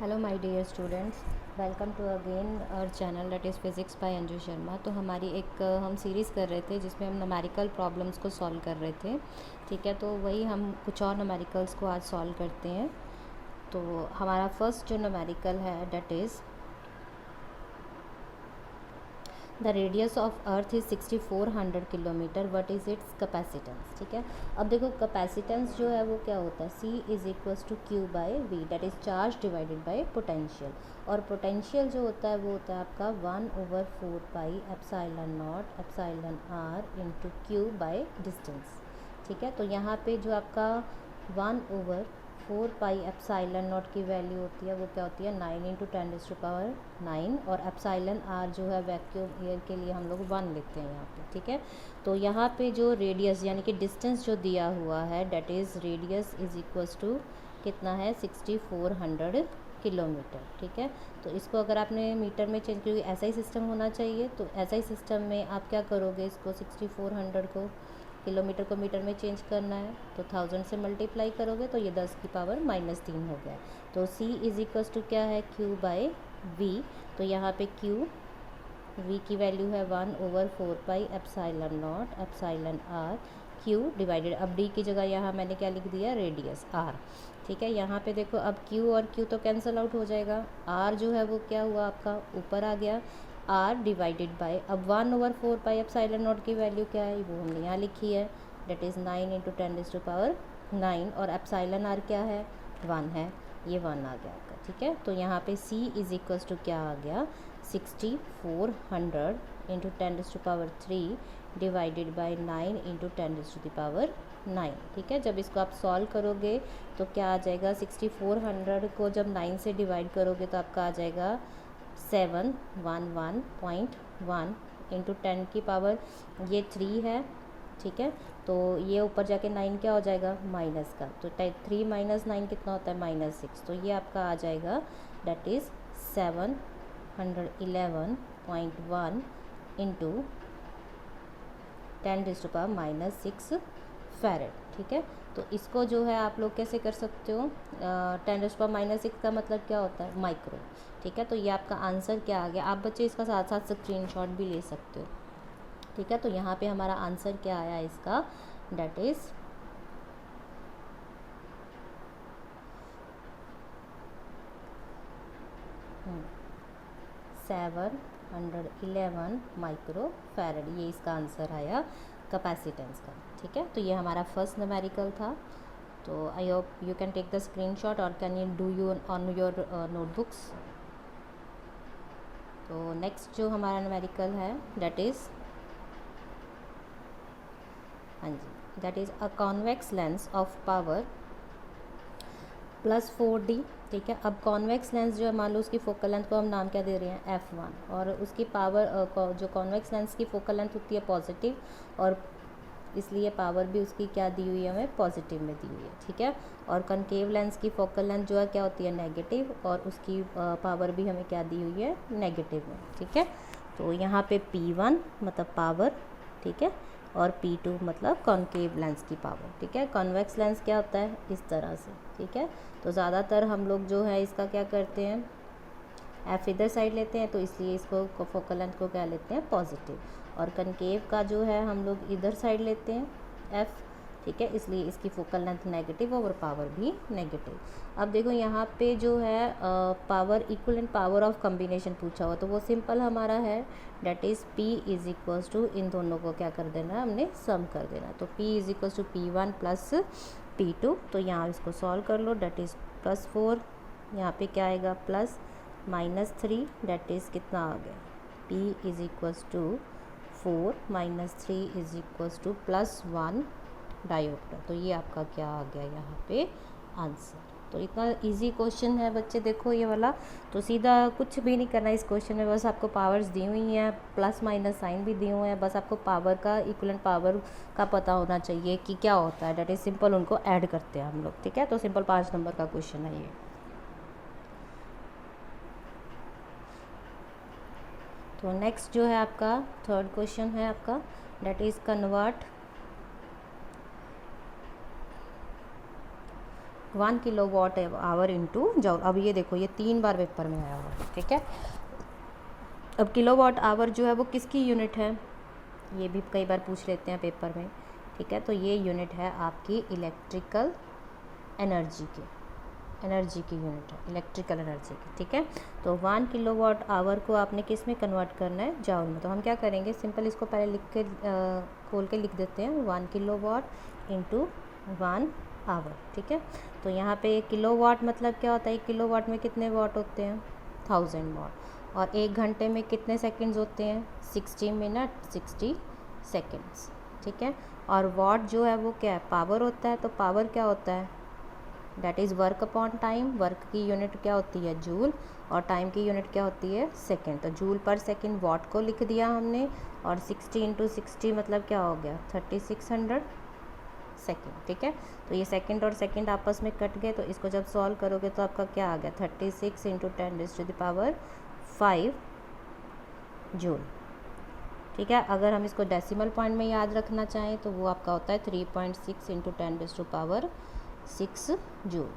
Hello my dear students, welcome to again our channel that is physics by Anju Sharma. तो हमारी एक हम series कर रहे थे जिसमें हम न्यूमेरिकल प्रॉब्लम्स को सॉल्व कर रहे थे। ठीक है, तो वही हम कुछ और न्यूमेरिकल्स को आज सॉल्व करते हैं। तो हमारा फर्स्ट जो न्यूमेरिकल है that is the radius of earth is 6400 kilometre, what is it's capacitance. ठीक है, अब देखो कैपेसिटेंस जो है वो क्या होता है, C is equals to Q by V, that is charge divided by potential. और पोटेंशियल जो होता है वो होता है आपका 1/4 pi epsilon naught epsilon R into Q by distance. ठीक है, तो यहाँ पे जो आपका 1/4 पाई एप्साइलन नॉट की वैल्यू होती है वो क्या होती है 9 इंटू 10⁻⁹ और एप्साइलन आर जो है वैक्यूम एयर के लिए हम लोग 1 लिखते हैं यहाँ पे। ठीक है, तो यहाँ पे जो रेडियस यानी कि डिस्टेंस जो दिया हुआ है that is radius is equals to कितना है 6400 किलोमीटर। ठीक है, तो इसको अगर आपने मीटर में चेंज, क्योंकि ऐसा ही सिस्टम होना चाहिए, तो ऐसा ही सिस्टम में आप क्या करोगे, इसको 6400 को किलोमीटर को मीटर में चेंज करना है तो 1000 से मल्टीप्लाई करोगे तो ये 10⁻³ हो गया। तो C इज़ इक्वल्स टू क्या है Q बाई V। तो यहाँ पे Q V की वैल्यू है 1/4 pi epsilon naught epsilon are Q divided, अब D की जगह यहाँ मैंने क्या लिख दिया रेडियस R। ठीक है, यहाँ पे देखो अब Q और Q तो कैंसिल आउट हो जाएगा, R जो है वो क्या हुआ आपका ऊपर आ गया, R डिवाइडेड बाय अब 1/4 पाई एप्साइलन नॉट की वैल्यू क्या है वो हमने यहाँ लिखी है, डेट इज़ 9 इंटू 10⁻⁹ और एप्साइलन आर क्या है 1 है, ये 1 आ गया आपका। ठीक है, तो यहाँ पे C इज़ इक्वल्स टू क्या आ गया 6400 इंटू 10⁻³ डिवाइडेड बाई 9 इंटू 10⁻⁹। ठीक है, जब इसको आप सॉल्व करोगे तो क्या आ जाएगा 6400 को जब 9 से डिवाइड करोगे तो आपका आ जाएगा 711.1 इंटू 10 की पावर ये 3 है। ठीक है, तो ये ऊपर जाके 9 क्या हो जाएगा माइनस का, तो 3 - 9 कितना होता है -6, तो ये आपका आ जाएगा दैट इज़ 711.1 इंटू 10⁻⁻6 फैरेड। ठीक है, तो इसको जो है आप लोग कैसे कर सकते हो, 10⁻⁻6 का मतलब क्या होता है माइक्रो। ठीक है, तो ये आपका आंसर क्या आ गया, आप बच्चे इसका साथ साथ स्क्रीनशॉट भी ले सकते हो। ठीक है, तो यहाँ पे हमारा आंसर क्या आया इसका डेट इज़ 711 माइक्रो फैरेड, ये इसका आंसर आया कैपेसिटेंस का। ठीक है, तो ये हमारा फर्स्ट न्यूमेरिकल था। तो I hope you can take the screenshot और can you do you on your notebooks. तो नेक्स्ट जो हमारा न्यूमेरिकल है दैट इज़, हाँ जी, that is a convex lens of power +4D। ठीक है, अब कॉन्वेक्स लेंस जो है मान लो उसकी फोकल लेंथ को हम नाम क्या दे रहे हैं f1, और उसकी पावर जो कॉन्वेक्स लेंस की फोकल लेंथ होती है पॉजिटिव, और इसलिए पावर भी उसकी क्या दी हुई है हमें पॉजिटिव में दी हुई है। ठीक है, और कनकेव लेंस की फोकल लेंथ जो है क्या होती है नेगेटिव, और उसकी पावर भी हमें क्या दी हुई है नेगेटिव में। ठीक है, तो यहाँ पे P1 मतलब पावर, ठीक है, और P2 मतलब कॉन्केव लेंस की पावर। ठीक है, कॉन्वेक्स लेंस क्या होता है इस तरह से। ठीक है, तो ज़्यादातर हम लोग जो है इसका क्या करते हैं एफ इधर साइड लेते हैं, तो इसलिए इसको फोकल लेंथ को क्या लेते हैं पॉजिटिव, और कनकेव का जो है हम लोग इधर साइड लेते हैं एफ। ठीक है, इसलिए इसकी फोकल लेंथ नेगेटिव और पावर भी नेगेटिव। अब देखो यहाँ पे जो है power equivalent power of combination पूछा हुआ, तो वो सिंपल हमारा है that is P is equals to इन दोनों को क्या कर देना हमने सम कर देना, तो P is equals to P1 plus P2। तो यहाँ इसको सॉल्व कर लो, डेट इज़ +4, यहाँ पे क्या आएगा प्लस -3, डेट इज़ कितना आ गया P is equals to 4 - 3 is equals to +1 dioptre. तो ये आपका क्या आ गया यहाँ पे आंसर। तो इतना इजी क्वेश्चन है बच्चे, देखो ये वाला, तो सीधा कुछ भी नहीं करना इस क्वेश्चन में, बस आपको पावर्स दी हुई हैं, प्लस माइनस साइन भी दिए हुए हैं, बस आपको पावर का इक्वलेंट पावर का पता होना चाहिए कि क्या होता है, डेट इज़ सिंपल उनको ऐड करते हैं हम लोग। ठीक है, तो सिंपल 5 नंबर का क्वेश्चन है ये। तो नेक्स्ट जो है आपका थर्ड क्वेश्चन है आपका that is convert 1 kilowatt hour into जॉल। अब ये देखो ये 3 बार पेपर में आया हुआ है, ठीक है। अब किलोवाट आवर जो है वो किसकी यूनिट है, ये भी कई बार पूछ लेते हैं पेपर में, ठीक है। तो ये यूनिट है आपकी इलेक्ट्रिकल एनर्जी की यूनिट है, इलेक्ट्रिकल एनर्जी की, ठीक है। तो 1 किलोवाट आवर को आपने किस में कन्वर्ट करना है, जॉल में। तो हम क्या करेंगे, सिंपल इसको पहले लिख के खोल के लिख देते हैं, 1 किलोवाट इंटू 1 आवर, ठीक है। तो यहाँ पे किलोवाट मतलब क्या होता है, 1 किलोवाट में कितने वाट होते हैं, 1000 वाट। और 1 घंटे में कितने सेकंड्स होते हैं, 60 मिनट 60 सेकंड्स, ठीक है। और वाट जो है वो क्या है, पावर होता है। तो पावर क्या होता है, that is work upon time. Work की यूनिट क्या होती है, जूल, और टाइम की यूनिट क्या होती है, सेकंड। तो जूल पर सेकंड वाट को लिख दिया हमने, और 60 इंटू 60 मतलब क्या हो गया, 3600 सेकंड, ठीक है। तो ये सेकंड और सेकंड आपस में कट गए, तो इसको जब सॉल्व करोगे तो आपका क्या आ गया, 36 इंटू 10⁵ जूल, ठीक है। अगर हम इसको डेसिमल पॉइंट में याद रखना चाहें तो वो आपका होता है 3.6 इंटू 10⁻6 जूल,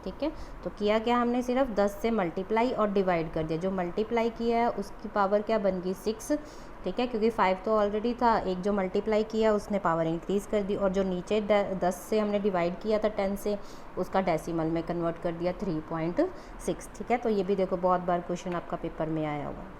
ठीक है। तो किया क्या हमने, सिर्फ 10 से मल्टीप्लाई और डिवाइड कर दिया। जो मल्टीप्लाई किया है उसकी पावर क्या बन गई, 6, ठीक है, क्योंकि 5 तो ऑलरेडी था। एक जो मल्टीप्लाई किया उसने पावर इंक्रीज़ कर दी, और जो नीचे 10 से हमने डिवाइड किया था 10 से, उसका डेसिमल में कन्वर्ट कर दिया 3.6, ठीक है। तो ये भी देखो बहुत बार क्वेश्चन आपका पेपर में आया हुआ है।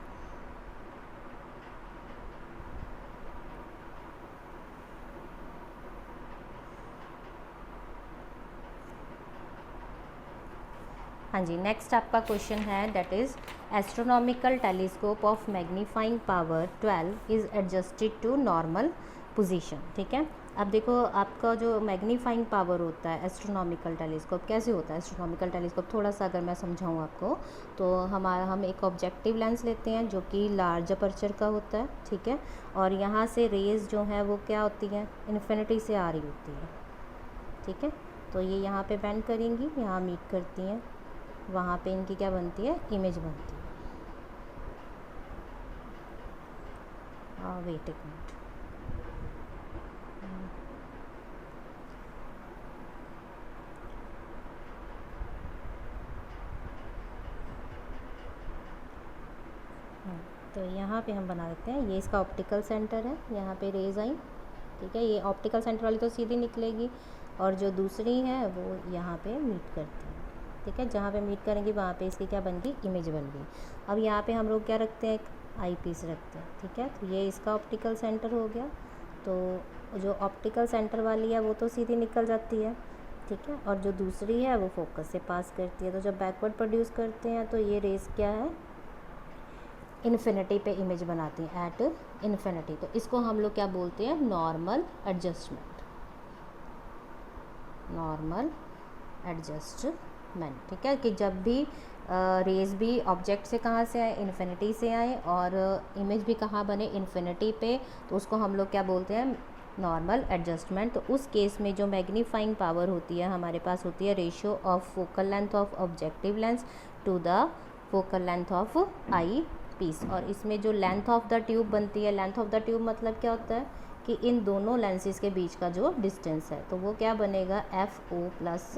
हाँ जी, नेक्स्ट आपका क्वेश्चन है, that is astronomical telescope of magnifying power 12 is adjusted to normal position, ठीक है। अब देखो आपका जो मैग्नीफाइंग पावर होता है एस्ट्रोनॉमिकल टेलीस्कोप, कैसे होता है एस्ट्रोनॉमिकल टेलीस्कोप, थोड़ा सा अगर मैं समझाऊँ आपको, तो हम एक ऑब्जेक्टिव लेंस लेते हैं जो कि लार्ज अपर्चर का होता है, ठीक है। और यहाँ से रेज़ जो है वो क्या होती है, इन्फिनिटी से आ रही होती है, ठीक है। तो ये यहाँ पे बेंड करेंगी, यहाँ मीट करती हैं, वहाँ पे इनकी क्या बनती है, इमेज बनती है। वेट एक मिनट, तो यहाँ पे हम बना देते हैं, ये इसका ऑप्टिकल सेंटर है, यहाँ पे रेज आई, ठीक है। ये ऑप्टिकल सेंटर वाली तो सीधी निकलेगी, और जो दूसरी है वो यहाँ पे मीट करती है, ठीक है। जहाँ पे मीट करेंगी वहाँ पे इसकी क्या बन गई, इमेज बन गई। अब यहाँ पे हम लोग क्या रखते हैं, एक आई पीस रखते हैं, ठीक है। तो ये इसका ऑप्टिकल सेंटर हो गया। तो जो ऑप्टिकल सेंटर वाली है वो तो सीधी निकल जाती है, ठीक है, और जो दूसरी है वो फोकस से पास करती है। तो जब बैकवर्ड प्रोड्यूस करते हैं तो ये रेस क्या है, इन्फिनिटी पे इमेज बनाती हैं, एट इन्फिनिटी। तो इसको हम लोग क्या बोलते हैं, नॉर्मल एडजस्टमेंट, नॉर्मल एडजस्टमेंट, ठीक है। कि जब भी रेज भी ऑब्जेक्ट से कहाँ से आए, इन्फिनिटी से आए, और इमेज भी कहाँ बने, इन्फिनिटी पे, तो उसको हम लोग क्या बोलते हैं, नॉर्मल एडजस्टमेंट। तो उस केस में जो मैग्नीफाइंग पावर होती है हमारे पास होती है ratio of focal length of objective lens to the focal length of eyepiece. और इसमें जो लेंथ ऑफ द ट्यूब बनती है, लेंथ ऑफ द ट्यूब मतलब क्या होता है कि इन दोनों लेंसेज के बीच का जो डिस्टेंस है, तो वो क्या बनेगा, f o plus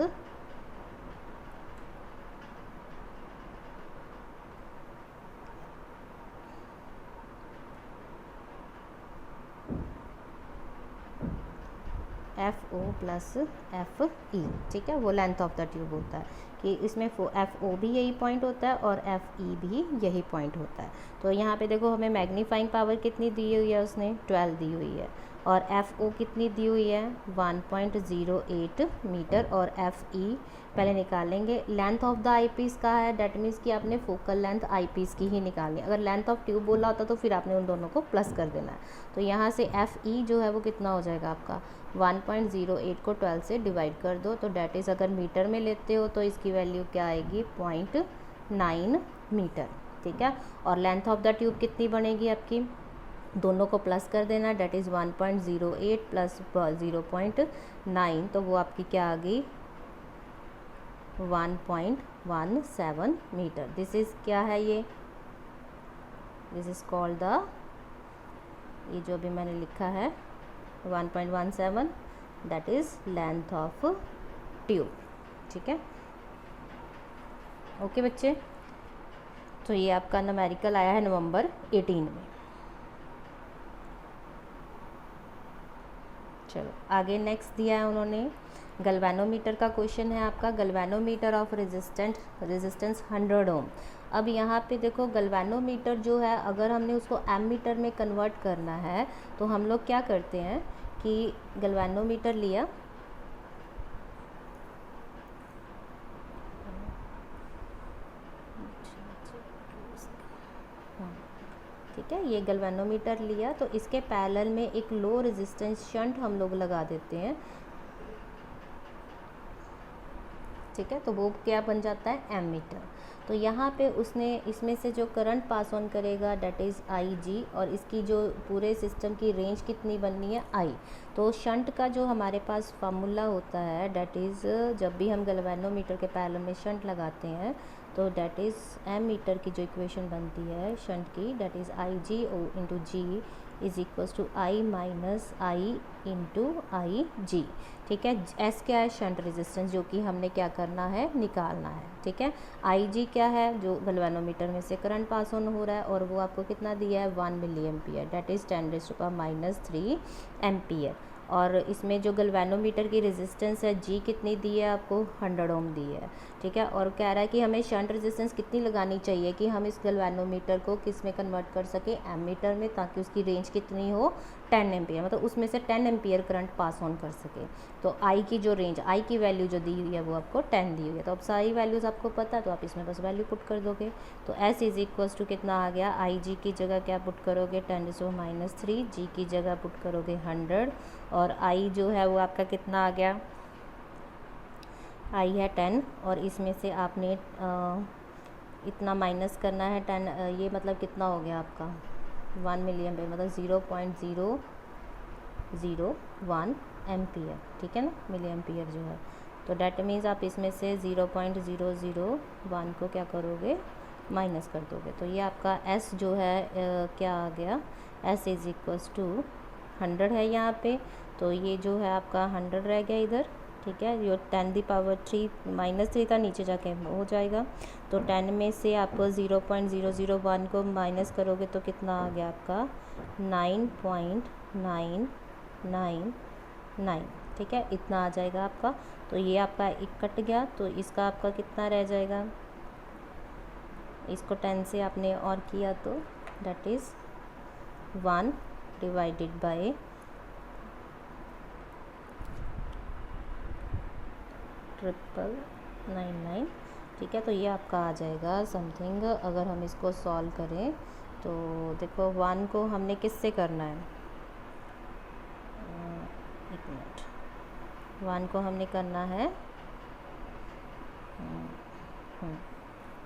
f o plus f e, ठीक है। वो लेंथ ऑफ द ट्यूब होता है कि इसमें एफ ओ भी यही पॉइंट होता है और एफ ई भी यही पॉइंट होता है। तो यहाँ पे देखो हमें मैग्नीफाइंग पावर कितनी दी हुई है, उसने 12 दी हुई है, और एफ ओ कितनी दी हुई है, 1.08 मीटर, और एफ ई पहले निकालेंगे। Length of the eyepiece का है, डेट मीन्स कि आपने फोकल लेंथ आई पीस की ही निकालनी है। अगर लेंथ ऑफ ट्यूब बोला होता तो फिर आपने उन दोनों को प्लस कर देना है। तो यहाँ से एफ ई जो है वो कितना हो जाएगा आपका, 1.08 को 12 से डिवाइड कर दो, तो डैट इज़ अगर मीटर में लेते हो तो इसकी वैल्यू क्या आएगी, 0.9 मीटर, ठीक है। और लेंथ ऑफ द ट्यूब कितनी बनेगी आपकी, दोनों को प्लस कर देना, डैट इज़ 1.08 प्लस 0.9, तो वो आपकी क्या आ गई, 1.17 मीटर। दिस इज़ क्या है, ये दिस इज़ कॉल्ड द, ये जो भी मैंने लिखा है 1.17, that is length of tube, ठीक है। ओके बच्चे, तो ये आपका न्यूमेरिकल आया है नवंबर 18 में। चलो आगे नेक्स्ट दिया है उन्होंने गल्वेनोमीटर का क्वेश्चन है आपका, गल्वेनोमीटर ऑफ रेजिस्टेंस 100 ओम। अब यहाँ पे देखो गल्वेनोमीटर जो है अगर हमने उसको एमीटर में कन्वर्ट करना है तो हम लोग क्या करते हैं कि गल्वेनोमीटर लिया, ठीक है, ये गल्वेनोमीटर लिया तो इसके पैरेलल में एक लो रेजिस्टेंस शंट हम लोग लगा देते हैं, ठीक है, तो वो क्या बन जाता है एमीटर। तो यहाँ पे उसने इसमें से जो करंट पास ऑन करेगा डेट इज़ आई जी, और इसकी जो पूरे सिस्टम की रेंज कितनी बननी है आई। तो शंट का जो हमारे पास फार्मूला होता है डेट इज़, जब भी हम गल्वेनोमीटर के पैरेलल में शंट लगाते हैं तो डेट इज़ एमीटर की जो इक्वेशन बनती है शंट की that is I G into G is equals to I minus I into I G, ठीक है। एस क्या है, शंट रेजिस्टेंस, जो कि हमने क्या करना है निकालना है, ठीक है। आई जी क्या है, जो गल्वेनोमीटर में से करंट पास ऑन हो रहा है और वो आपको कितना दिया है 1 milliampere, that is 10⁻³ ampere. और इसमें जो गल्वेनोमीटर की रेजिस्टेंस है जी कितनी दी है आपको 100 ओम दी है, ठीक है। और कह रहा है कि हमें शंट रेजिस्टेंस कितनी लगानी चाहिए कि हम इस गल्वेनोमीटर को किस में कन्वर्ट कर सके एमीटर में, ताकि उसकी रेंज कितनी हो 10 एम्पियर, मतलब उसमें से 10 एम्पियर करंट पास ऑन कर सके। तो आई की जो रेंज, आई की वैल्यू जो दी हुई है वो आपको 10 दी हुई है। तो अब सारी वैल्यूज़ आपको पता है तो आप इसमें बस वैल्यू पुट कर दोगे। तो एस इज़ इक्वल्स टू कितना आ गया, आई जी की जगह क्या पुट करोगे 10⁻³ जी की जगह पुट करोगे 100, और आई जो है वो आपका कितना आ गया, आई है 10, और इसमें से आपने इतना माइनस करना है 10, ये मतलब कितना हो गया आपका 1 मिली एम्पियर, मतलब 0.001 एम्पियर, ठीक है ना, मिली एम्पियर जो है। तो डेट मीन्स आप इसमें से 0.001 को क्या करोगे माइनस कर दोगे। तो ये आपका S जो है क्या आ गया, S इज़ इक्वल्स टू 100 है यहाँ पे, तो ये जो है आपका 100 रह गया इधर, ठीक है। जो 10⁻³ -3 था नीचे जाके हो जाएगा। तो 10 में से आपको 0.001 को माइनस करोगे तो कितना आ गया आपका 9.999, ठीक है, इतना आ जाएगा आपका। तो ये आपका एक कट गया, तो इसका आपका कितना रह जाएगा, इसको 10 से आपने और किया तो डेट इज़ 1 डिवाइडेड बाय 999, ठीक है। तो ये आपका आ जाएगा समथिंग, अगर हम इसको सॉल्व करें तो देखो 1 को हमने किससे करना है, एक मिनट, 1 को हमने करना है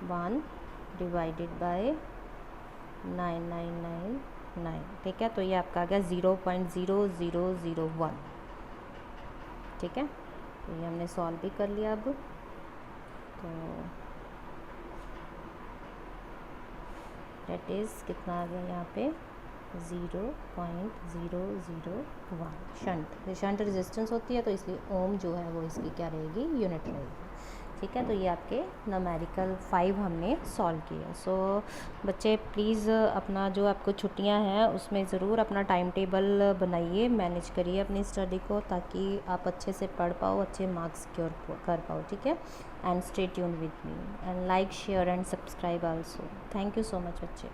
1 डिवाइडेड बाय 9999, ठीक है। तो ये आपका आ गया 0.0001, ठीक है। तो ये हमने सॉल्व भी कर लिया। अब तो डेट इज़ कितना आ गया यहाँ पे 0.001 शंट रेजिस्टेंस होती है, तो इसलिए ओम जो है वो इसकी क्या रहेगी यूनिट रहेगी, ठीक है। तो ये आपके न्यूमेरिकल 5 हमने सॉल्व किया। सो बच्चे प्लीज़ अपना जो आपको छुट्टियां हैं उसमें ज़रूर अपना टाइम टेबल बनाइए, मैनेज करिए अपनी स्टडी को, ताकि आप अच्छे से पढ़ पाओ, अच्छे मार्क्स सिक्योर कर पाओ, ठीक है। And stay tuned with me and like share and subscribe also. Thank you so much बच्चे।